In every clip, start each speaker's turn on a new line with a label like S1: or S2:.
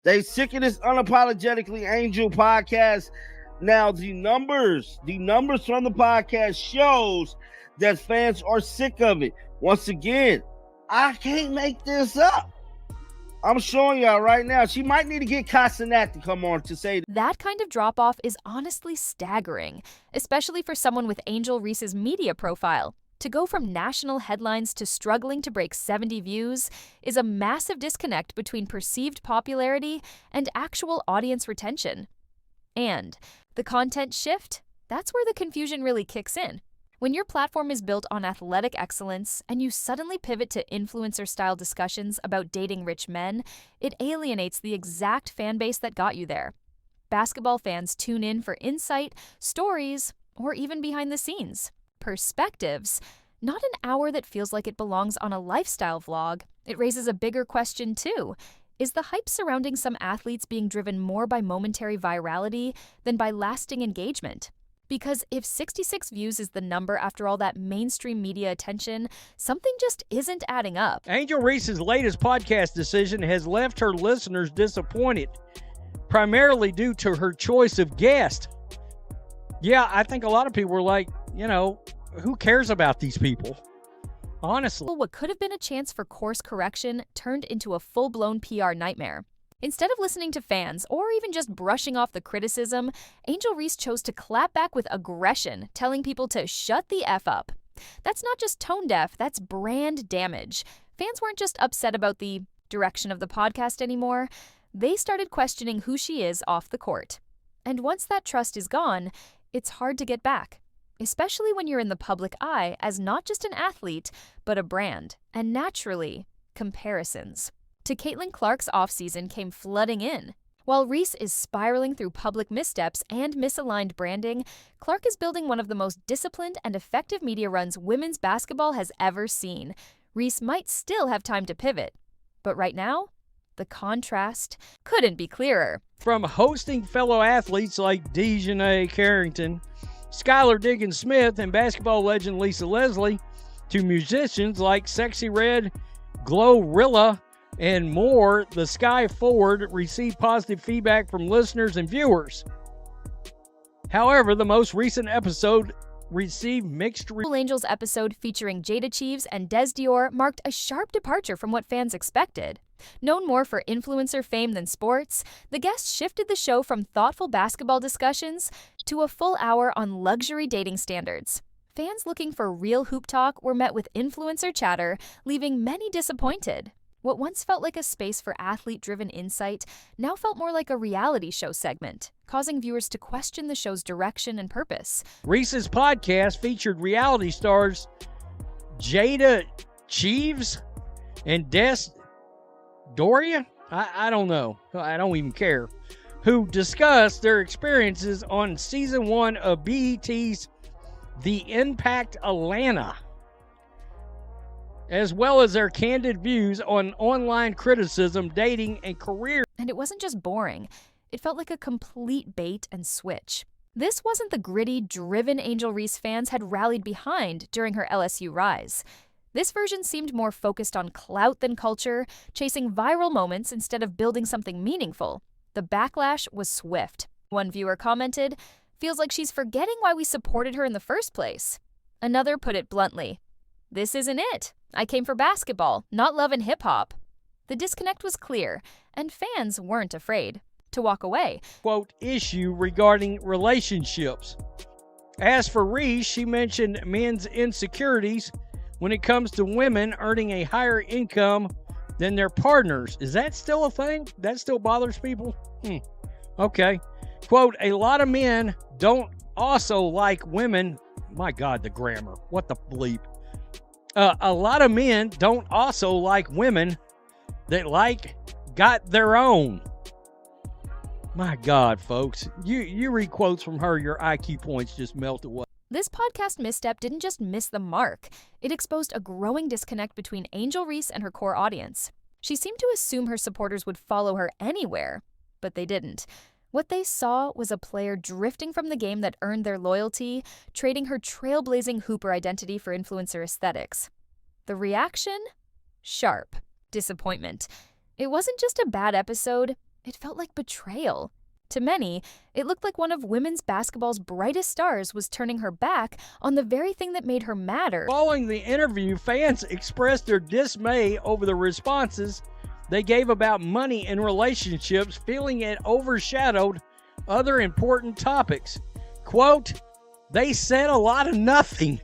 S1: They sick of this unapologetically Angel podcast. Now the numbers from the podcast shows that fans are sick of it. Once again, I can't make this up. I'm showing y'all right now. She might need to get Casanat to come on to say
S2: that kind of drop-off is honestly staggering, especially for someone with Angel Reese's media profile. To go from national headlines to struggling to break 70 views is a massive disconnect between perceived popularity and actual audience retention. And the content shift, that's where the confusion really kicks in. When your platform is built on athletic excellence and you suddenly pivot to influencer-style discussions about dating rich men, it alienates the exact fan base that got you there. Basketball fans tune in for insight, stories, or even behind the scenes. Perspectives, not an hour that feels like it belongs on a lifestyle vlog. It raises a bigger question too. Is the hype surrounding some athletes being driven more by momentary virality than by lasting engagement? Because if 66 views is the number after all that mainstream media attention, something just isn't adding up.
S3: Angel Reese's latest podcast decision has left her listeners disappointed, primarily due to her choice of guest. Yeah, I think a lot of people were like, who cares about these people? Honestly.
S2: What could have been a chance for course correction turned into a full-blown PR nightmare. Instead of listening to fans or even just brushing off the criticism, Angel Reese chose to clap back with aggression, telling people to shut the F up. That's not just tone deaf, that's brand damage. Fans weren't just upset about the direction of the podcast anymore. They started questioning who she is off the court. And once that trust is gone, it's hard to get back, especially when you're in the public eye as not just an athlete, but a brand. And naturally, comparisons to Caitlin Clark's offseason came flooding in. While Reese is spiraling through public missteps and misaligned branding, Clark is building one of the most disciplined and effective media runs women's basketball has ever seen. Reese might still have time to pivot, but right now, the contrast couldn't be clearer.
S3: From hosting fellow athletes like Dejanay Carrington, Skylar Diggins-Smith, and basketball legend Lisa Leslie, to musicians like Sexy Red, Glorilla, and more, the Sky Forward received positive feedback from listeners and viewers. However, the most recent episode received mixed
S2: Angels episode featuring Jada Cheeves and Des Dior marked a sharp departure from what fans expected. Known more for influencer fame than sports, the guest shifted the show from thoughtful basketball discussions to a full hour on luxury dating standards. Fans looking for real hoop talk were met with influencer chatter, leaving many disappointed. What once felt like a space for athlete-driven insight now felt more like a reality show segment, causing viewers to question the show's direction and purpose.
S3: Reese's podcast featured reality stars Jada Cheeves and Des Doria? I don't know. I don't even care. Who discussed their experiences on Season 1 of BET's The Impact Atlanta, as well as their candid views on online criticism, dating, and career.
S2: And it wasn't just boring. It felt like a complete bait and switch. This wasn't the gritty, driven Angel Reese fans had rallied behind during her LSU rise. This version seemed more focused on clout than culture, chasing viral moments instead of building something meaningful. The backlash was swift. One viewer commented, "Feels like she's forgetting why we supported her in the first place." Another put it bluntly, "This isn't it. I came for basketball, not love and hip-hop." The disconnect was clear, and fans weren't afraid to walk away.
S3: Quote, issue regarding relationships. As for Reese, she mentioned men's insecurities when it comes to women earning a higher income than their partners. Is that still a thing? That still bothers people? Okay. Quote, a lot of men don't also like women. My God, the grammar. What the bleep? A lot of men don't also like women that got their own. My God, folks. You read quotes from her, your IQ points just melt away.
S2: This podcast misstep didn't just miss the mark. It exposed a growing disconnect between Angel Reese and her core audience. She seemed to assume her supporters would follow her anywhere, but they didn't. What they saw was a player drifting from the game that earned their loyalty, trading her trailblazing hooper identity for influencer aesthetics. The reaction? Sharp. Disappointment. It wasn't just a bad episode, It felt like betrayal. To many, it looked like one of women's basketball's brightest stars was turning her back on the very thing that made her matter.
S3: Following the interview, fans expressed their dismay over the responses they gave about money and relationships, feeling it overshadowed other important topics. Quote, "They said a lot of nothing."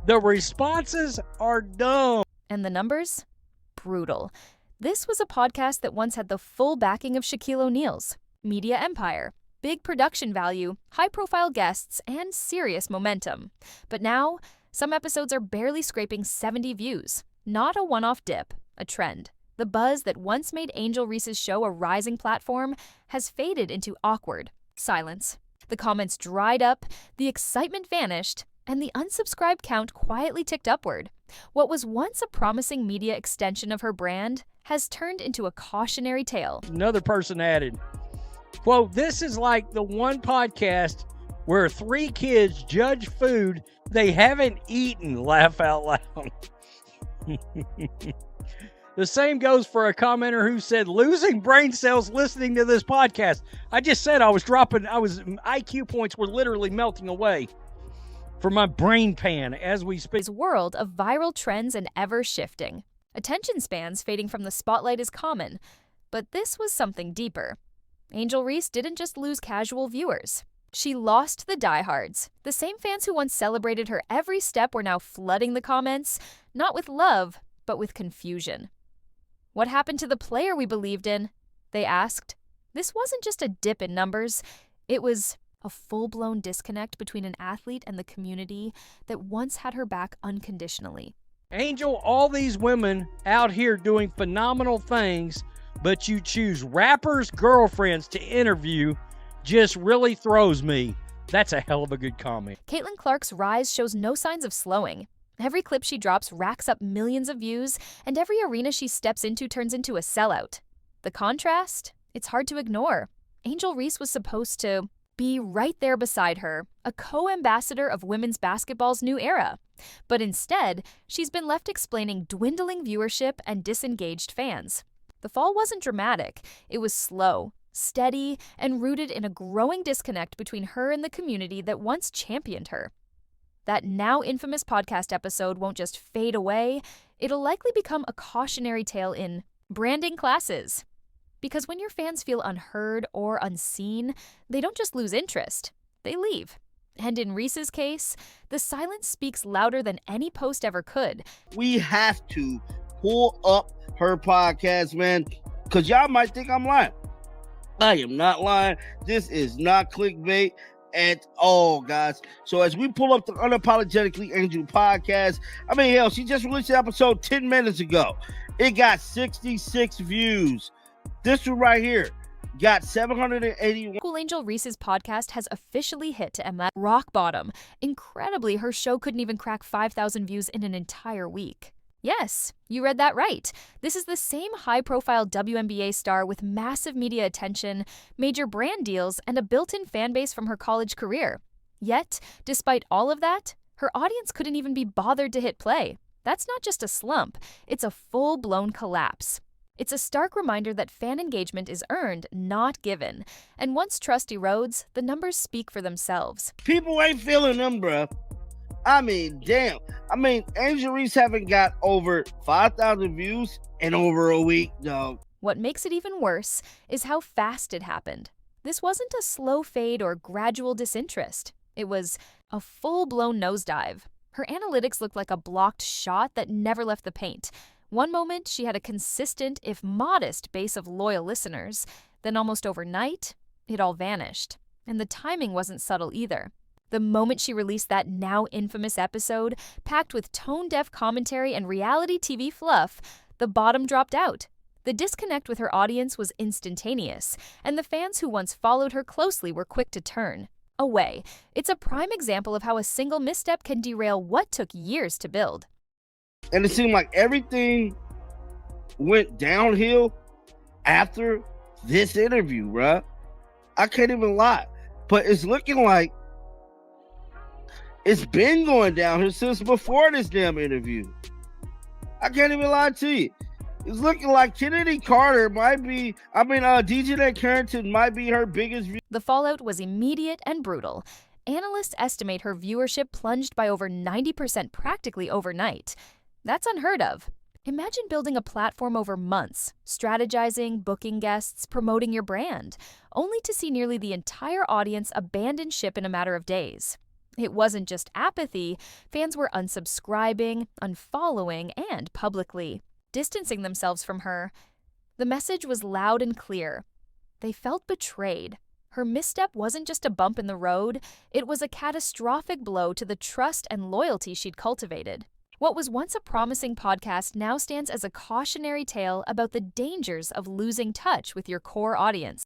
S3: The responses are dumb.
S2: And the numbers? Brutal. This was a podcast that once had the full backing of Shaquille O'Neal's media empire, big production value, high-profile guests, and serious momentum. But now, some episodes are barely scraping 70 views. Not a one-off dip, a trend. The buzz that once made Angel Reese's show a rising platform has faded into awkward silence. The comments dried up, the excitement vanished, and the unsubscribe count quietly ticked upward. What was once a promising media extension of her brand has turned into a cautionary tale.
S3: Another person added, quote, "This is like the one podcast where 3 kids judge food they haven't eaten, laugh out loud." The same goes for a commenter who said, "Losing brain cells listening to this podcast." I just said IQ points were literally melting away for my brain pan as we speak.
S2: This world of viral trends and ever shifting. Attention spans fading from the spotlight is common, but this was something deeper. Angel Reese didn't just lose casual viewers. She lost the diehards. The same fans who once celebrated her every step were now flooding the comments, not with love, but with confusion. What happened to the player we believed in? They asked. This wasn't just a dip in numbers. It was a full-blown disconnect between an athlete and the community that once had her back unconditionally.
S3: Angel, all these women out here doing phenomenal things, but you choose rappers' girlfriends to interview just really throws me. That's a hell of a good comment.
S2: Caitlin Clark's rise shows no signs of slowing. Every clip she drops racks up millions of views, and every arena she steps into turns into a sellout. The contrast? It's hard to ignore. Angel Reese was supposed to be right there beside her, a co-ambassador of women's basketball's new era. But instead, she's been left explaining dwindling viewership and disengaged fans. The fall wasn't dramatic. It was slow, steady, and rooted in a growing disconnect between her and the community that once championed her. That now infamous podcast episode won't just fade away, it'll likely become a cautionary tale in branding classes. Because when your fans feel unheard or unseen, they don't just lose interest, they leave. And in Reese's case, the silence speaks louder than any post ever could.
S1: We have to pull up her podcast, man, because y'all might think I'm lying. I am not lying. This is not clickbait at all, guys. So as we pull up the Unapologetically Angel podcast, I mean, hell, she just released the episode 10 minutes ago. It got 66 views. This one right here got 781.
S2: Cool Angel Reese's podcast has officially hit to MLAT rock bottom. Incredibly, her show couldn't even crack 5,000 views in an entire week. Yes, you read that right. This is the same high-profile WNBA star with massive media attention, major brand deals, and a built-in fan base from her college career. Yet, despite all of that, her audience couldn't even be bothered to hit play. That's not just a slump, it's a full-blown collapse. It's a stark reminder that fan engagement is earned, not given. And once trust erodes, the numbers speak for themselves.
S1: People ain't feeling them, bruh. I mean, damn. I mean, Angel Reese haven't got over 5,000 views in over a week, dog.
S2: What makes it even worse is how fast it happened. This wasn't a slow fade or gradual disinterest. It was a full-blown nosedive. Her analytics looked like a blocked shot that never left the paint. One moment, she had a consistent, if modest, base of loyal listeners. Then almost overnight, it all vanished. And the timing wasn't subtle either. The moment she released that now infamous episode, packed with tone-deaf commentary and reality TV fluff, the bottom dropped out. The disconnect with her audience was instantaneous, and the fans who once followed her closely were quick to turn away. It's a prime example of how a single misstep can derail what took years to build.
S1: And it seemed like everything went downhill after this interview, bruh. I can't even lie. But it's looking like it's been going downhill since before this damn interview. I can't even lie to you. It's looking like Kennedy Carter might be, DJ Carrington might be her biggest.
S2: The fallout was immediate and brutal. Analysts estimate her viewership plunged by over 90% practically overnight. That's unheard of. Imagine building a platform over months, strategizing, booking guests, promoting your brand, only to see nearly the entire audience abandon ship in a matter of days. It wasn't just apathy, fans were unsubscribing, unfollowing, and publicly distancing themselves from her. The message was loud and clear. They felt betrayed. Her misstep wasn't just a bump in the road, it was a catastrophic blow to the trust and loyalty she'd cultivated. What was once a promising podcast now stands as a cautionary tale about the dangers of losing touch with your core audience.